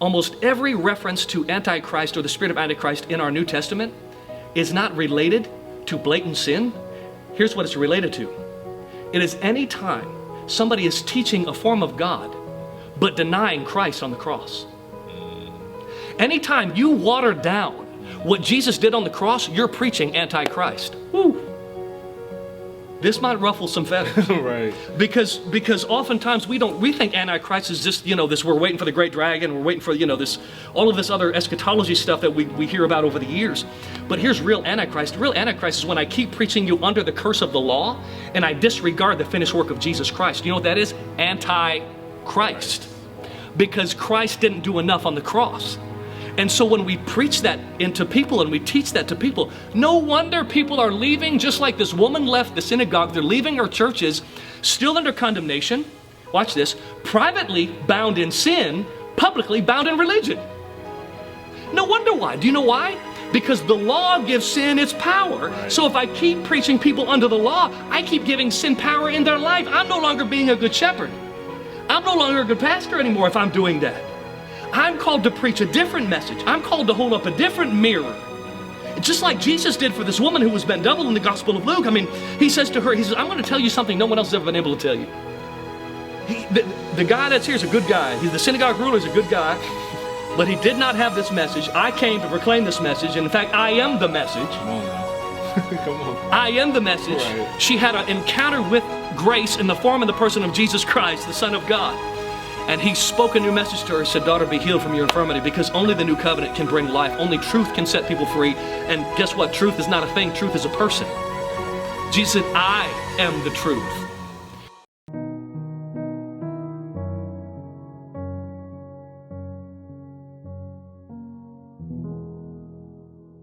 almost every reference to Antichrist or the spirit of Antichrist in our New Testament is not related to blatant sin. Here's what it's related to. It is any time somebody is teaching a form of God, but denying Christ on the cross. Anytime you water down what Jesus did on the cross, you're preaching Antichrist. Woo. This might ruffle some feathers. Right. Because oftentimes we think Antichrist is just, this, we're waiting for the great dragon, we're waiting for, this, all of this other eschatology stuff that we hear about over the years. But here's real Antichrist. Real Antichrist is when I keep preaching you under the curse of the law and I disregard the finished work of Jesus Christ. You know what that is? Antichrist. Because Christ didn't do enough on the cross. And so when we preach that into people and we teach that to people, no wonder people are leaving, just like this woman left the synagogue. They're leaving our churches still under condemnation. Watch this. Privately bound in sin, publicly bound in religion. No wonder why. Do you know why? Because the law gives sin its power. Right. So if I keep preaching people under the law, I keep giving sin power in their life. I'm no longer being a good shepherd. I'm no longer a good pastor anymore if I'm doing that. I'm called to preach a different message. I'm called to hold up a different mirror. Just like Jesus did for this woman who was bent double in the Gospel of Luke. He says to her, I'm going to tell you something no one else has ever been able to tell you. The guy that's here is a good guy. The synagogue ruler is a good guy, but he did not have this message. I came to proclaim this message, and in fact, I am the message. Come on now. Come on. I am the message. Right. She had an encounter with grace in the form of the person of Jesus Christ, the Son of God. And he spoke a new message to her. He said, daughter, be healed from your infirmity, because only the new covenant can bring life. Only truth can set people free. And guess what? Truth is not a thing. Truth is a person. Jesus said, I am the truth.